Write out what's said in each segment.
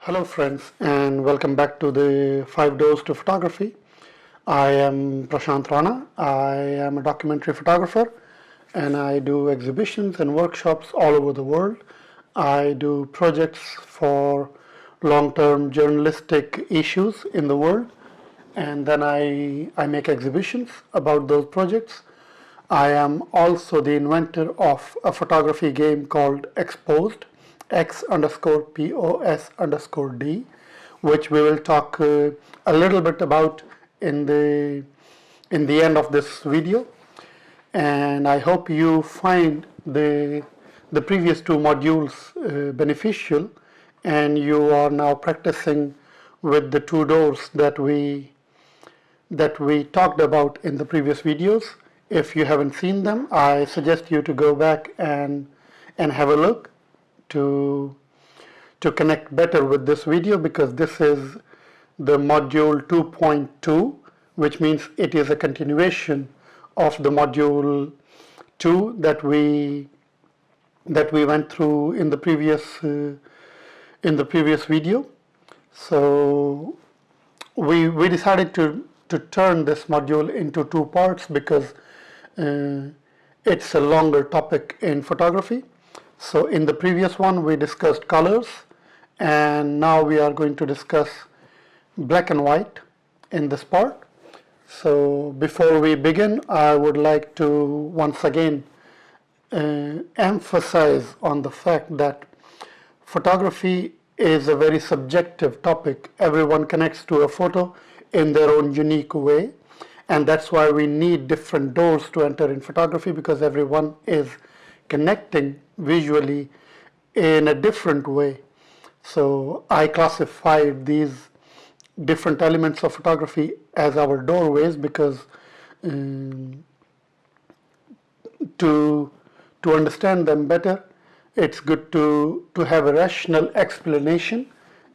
Hello friends and welcome back to the 5 Doors to Photography. I am Prashant Rana. I am a documentary photographer and I do exhibitions and workshops all over the world. I do projects for long-term journalistic issues in the world, and then I make exhibitions about those projects. I am also the inventor of a photography game called Exposed, X_POS_D, which we will talk a little bit about in the end of this video. And I hope you find the previous two modules beneficial, and you are now practicing with the two doors that we talked about in the previous videos. If you haven't seen them, I suggest you to go back and have a look to connect better with this video, because this is the module 2.2, which means it is a continuation of the module 2 that we went through in the previous video. So we decided to turn this module into two parts because it's a longer topic in photography. So in the previous one we discussed colors, and now we are going to discuss black and white in this part. So before we begin, I would like to once again emphasize on the fact that photography is a very subjective topic. Everyone connects to a photo in their own unique way, and that's why we need different doors to enter in photography, because everyone is connecting visually in a different way. So I classified these different elements of photography as our doorways, because to understand them better, it's good to have a rational explanation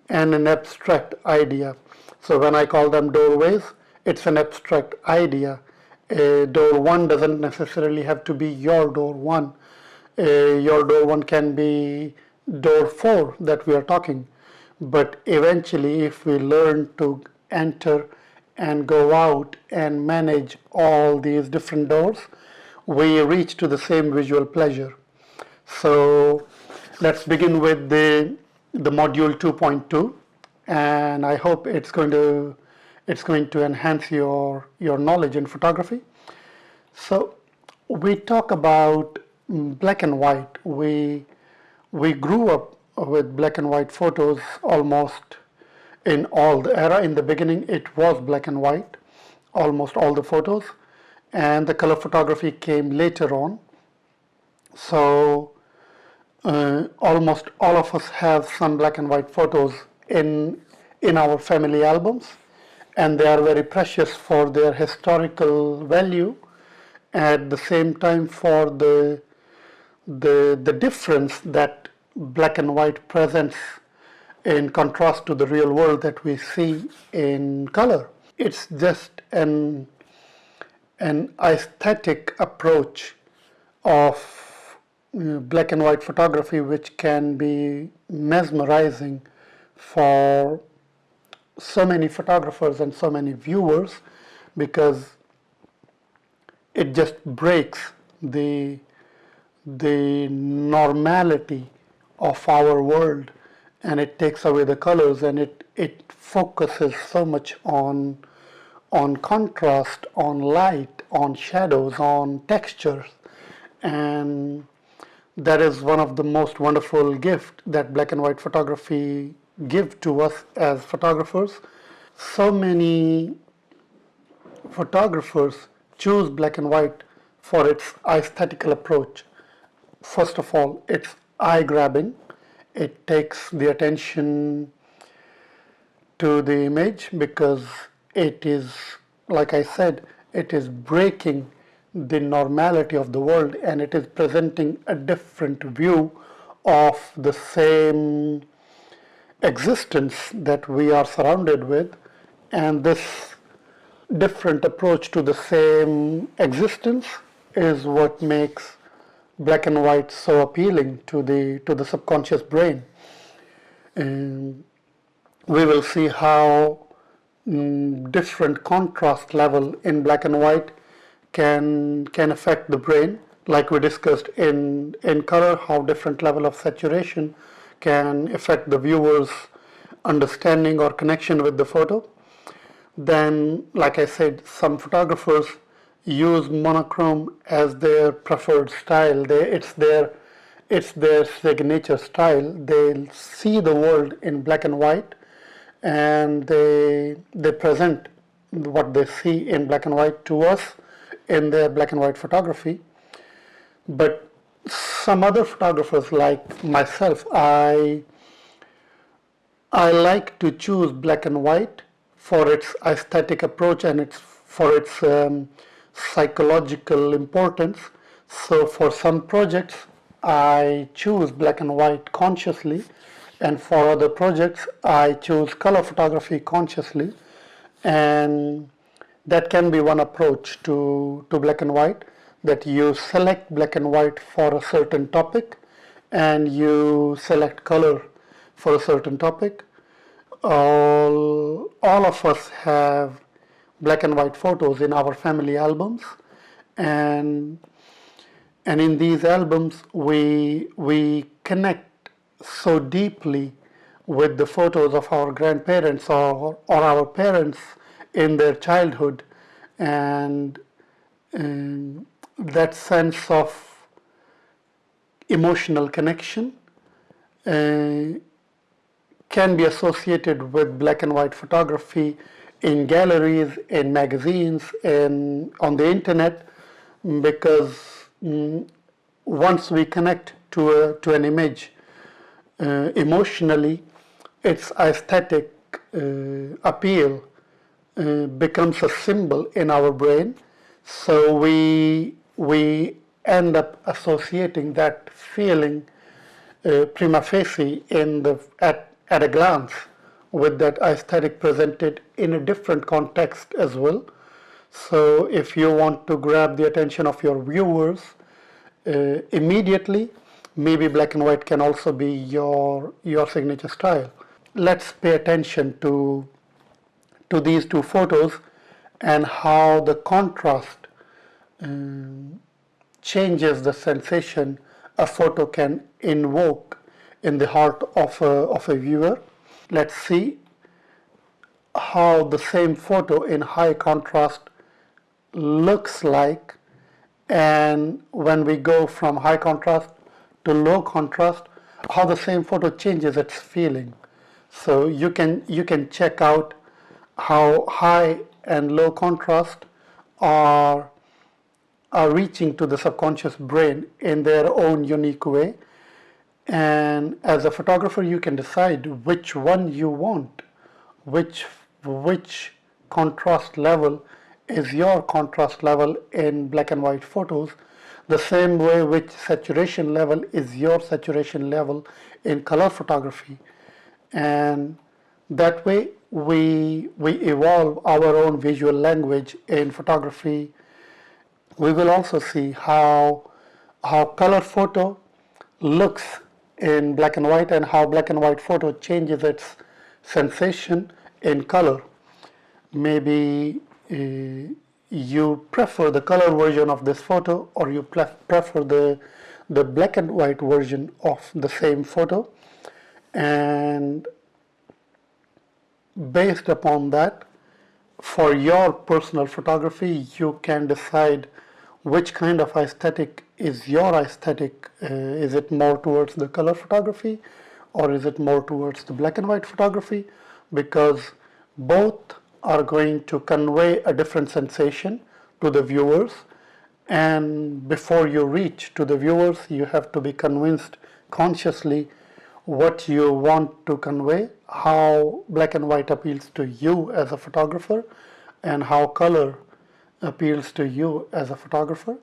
and an abstract idea. So when I call them doorways, it's an abstract idea. Door 1 doesn't necessarily have to be your door 1. Your door 1 can be door 4 that we are talking. But eventually, if we learn to enter and go out and manage all these different doors, we reach to the same visual pleasure. So let's begin with the module 2.2, and I hope it's going to enhance your knowledge in photography. So we talk about black and white. We grew up with black and white photos almost in all the era. In the beginning it was black and white, almost all the photos, and the color photography came later on. So almost all of us have some black and white photos in our family albums, and they are very precious for their historical value, at the same time for the difference that black and white presents in contrast to the real world that we see in color. It's just an aesthetic approach of black and white photography, which can be mesmerizing for so many photographers and so many viewers, because it just breaks the normality of our world, and it takes away the colors, and it focuses so much on contrast, on light, on shadows, on textures, and that is one of the most wonderful gifts that black and white photography give to us as photographers. So many photographers choose black and white for its aesthetical approach. First of all, it's eye-grabbing. It takes the attention to the image because it is, like I said, it is breaking the normality of the world, and it is presenting a different view of the same existence that we are surrounded with. And this different approach to the same existence is what makes black and white so appealing to the subconscious brain. we will see how different contrast level in black and white can affect the brain, like we discussed in color, how different level of saturation can affect the viewer's understanding or connection with the photo. Then, like I said, some photographers use monochrome as their preferred style. It's their signature style. They see the world in black and white, and they present what they see in black and white to us in their black and white photography. But some other photographers, like myself, I like to choose black and white for its aesthetic approach and for its psychological importance. So for some projects, I choose black and white consciously, and for other projects, I choose color photography consciously. And that can be one approach to black and white, that you select black and white for a certain topic and you select color for a certain topic. All of us have black and white photos in our family albums, and in these albums we connect so deeply with the photos of our grandparents or our parents in their childhood, and that sense of emotional connection uh, can be associated with black and white photography in galleries, in magazines, and on the internet, because once we connect to an image emotionally, its aesthetic appeal becomes a symbol in our brain. So we end up associating that feeling prima facie at a glance with that aesthetic presented in a different context as well. So if you want to grab the attention of your viewers immediately, maybe black and white can also be your signature style. Let's pay attention to these two photos and how the contrast changes the sensation a photo can invoke in the heart of a viewer. Let's see how the same photo in high contrast looks like, and when we go from high contrast to low contrast, how the same photo changes its feeling. So you can check out how high and low contrast are reaching to the subconscious brain in their own unique way. And as a photographer, you can decide which one you want, which contrast level is your contrast level in black and white photos, the same way which saturation level is your saturation level in color photography. And that way we evolve our own visual language in photography. We will also see how color photo looks in black and white, and how black and white photo changes its sensation in color. Maybe you prefer the color version of this photo, or you prefer the black and white version of the same photo, and based upon that, for your personal photography, you can decide which kind of aesthetic is your aesthetic. Is it more towards the color photography, or is it more towards the black and white photography? Because both are going to convey a different sensation to the viewers, and before you reach to the viewers, you have to be convinced consciously what you want to convey, how black and white appeals to you as a photographer, and how color appeals to you as a photographer.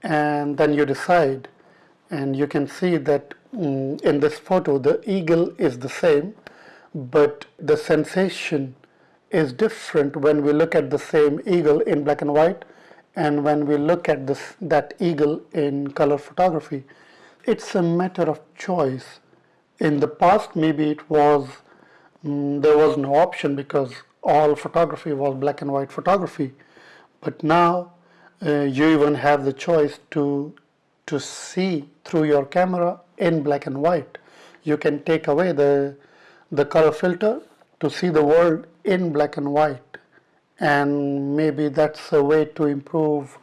And then you decide, and you can see that in this photo the eagle is the same, but the sensation is different when we look at the same eagle in black and white and when we look at that eagle in color photography. It's a matter of choice. In the past, maybe it was there was no option because all photography was black and white photography. But now you even have the choice to see through your camera in black and white. You can take away the color filter to see the world in black and white, and maybe that's a way to improve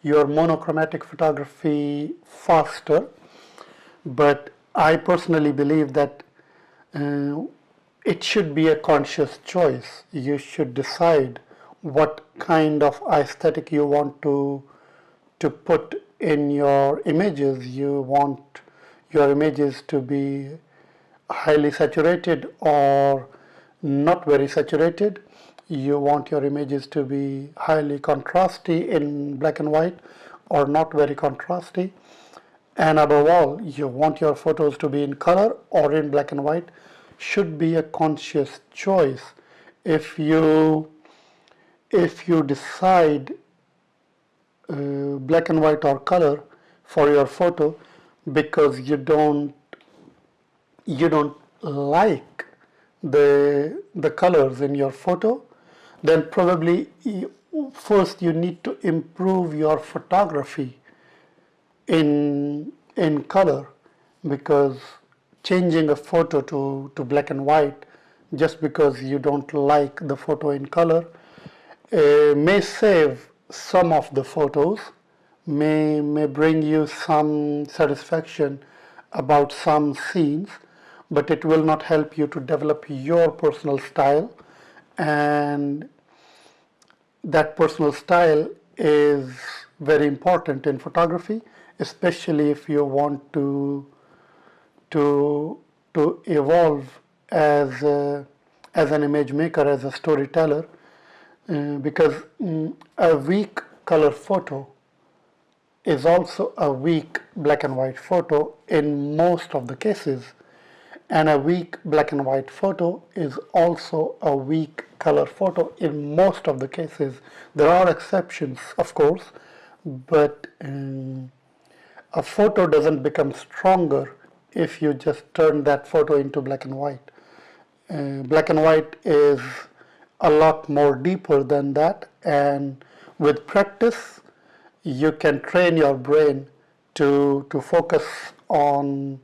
your monochromatic photography faster. But I personally believe that uh, it should be a conscious choice. You should decide what kind of aesthetic you want to put in your images. You want your images to be highly saturated or not very saturated. You want your images to be highly contrasty in black and white or not very contrasty. And above all, you want your photos to be in color or in black and white. Should be a conscious choice. If you decide black and white or color for your photo because you don't like the colors in your photo, then probably first you need to improve your photography in color, because changing a photo to black and white just because you don't like the photo in color may save some of the photos, may bring you some satisfaction about some scenes, but it will not help you to develop your personal style. And that personal style is very important in photography, especially if you want to to evolve as an image maker, as a storyteller, because a weak color photo is also a weak black and white photo in most of the cases, and a weak black and white photo is also a weak color photo in most of the cases. There are exceptions, of course, but a photo doesn't become stronger if you just turn that photo into black and white. Black and white is a lot more deeper than that, and with practice you can train your brain to focus on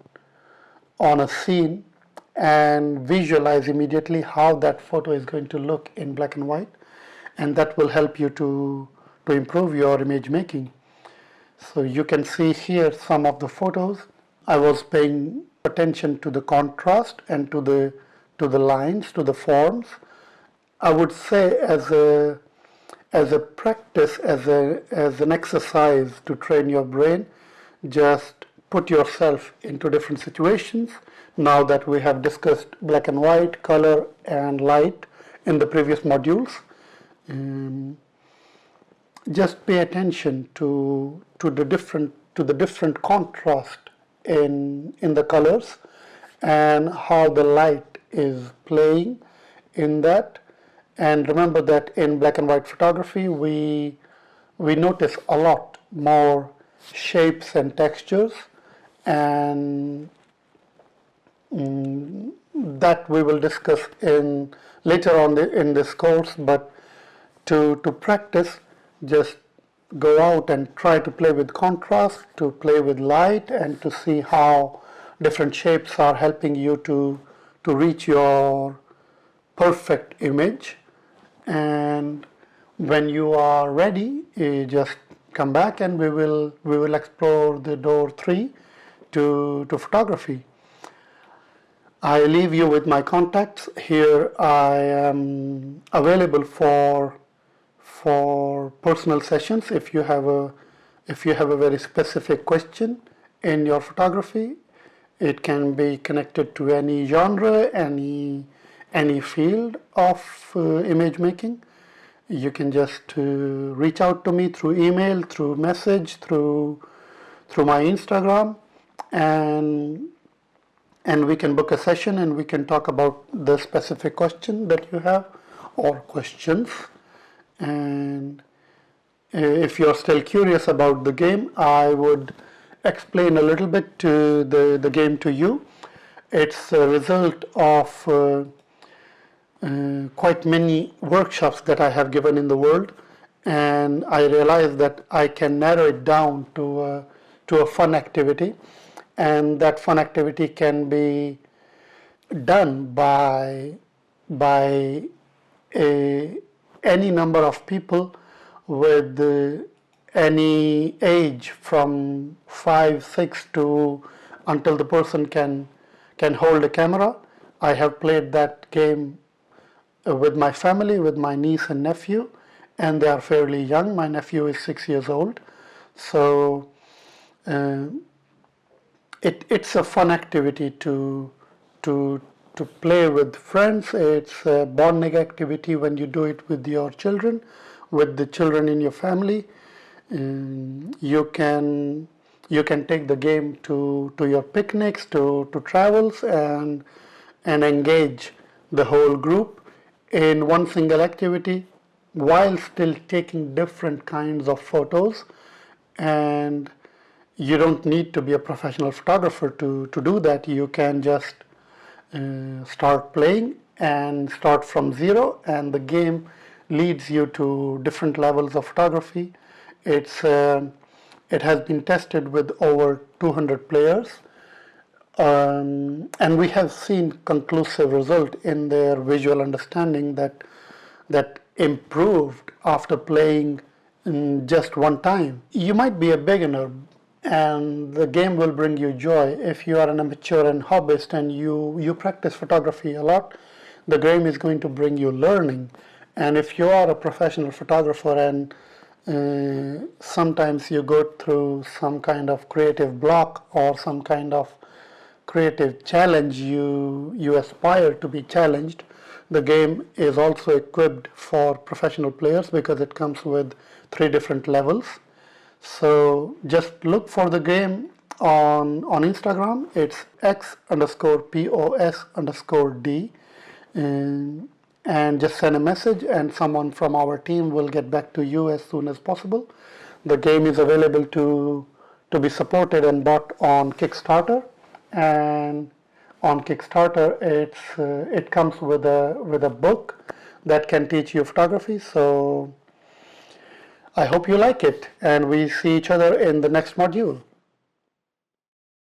a scene and visualize immediately how that photo is going to look in black and white, and that will help you to improve your image making. So you can see here some of the photos. I was paying attention to the contrast and to the lines, to the forms. I would say as a practice, as an exercise to train your brain, just put yourself into different situations. Now that we have discussed black and white, color and light in the previous modules, just pay attention to the different contrast in the colors and how the light is playing in that. And remember that in black and white photography we notice a lot more shapes and textures, and that we will discuss in later on in this course. But to practice, just go out and try to play with contrast, to play with light, and to see how different shapes are helping you to reach your perfect image. And when you are ready, you just come back and we will explore the door 3 to photography. I leave you with my contacts. Here I am available for personal sessions. If you have a very specific question in your photography, it can be connected to any genre, any field of image making. You can just reach out to me through email, through message, through my Instagram, and we can book a session and we can talk about the specific question that you have or questions. And if you're still curious about the game, I would explain a little bit to the game to you. It's a result of quite many workshops that I have given in the world, and I realized that I can narrow it down to a fun activity, and that fun activity can be done by a, any number of people with any age from 5, 6 to until the person can hold a camera. I have played that game with my family, with my niece and nephew, and they are fairly young. My nephew is 6 years old, so uh, it's a fun activity to to play with friends. It's a bonding activity when you do it with your children, with the children in your family. You can take the game to your picnics, to travels, and engage the whole group in one single activity while still taking different kinds of photos. And you don't need to be a professional photographer to do that. You can just start playing and start from zero, and the game leads you to different levels of photography. It has been tested with over 200 players, and we have seen conclusive result in their visual understanding that improved after playing in just one time. You might be a beginner and the game will bring you joy. If you are an amateur and hobbyist and you practice photography a lot, the game is going to bring you learning. And if you are a professional photographer and sometimes you go through some kind of creative block or some kind of creative challenge, you aspire to be challenged, the game is also equipped for professional players because it comes with 3 different levels. So just look for the game on Instagram. It's x_pos_d, and just send a message and someone from our team will get back to you as soon as possible. The game is available to be supported and bought on Kickstarter, and on Kickstarter it comes with a book that can teach you photography. So I hope you like it, and we see each other in the next module.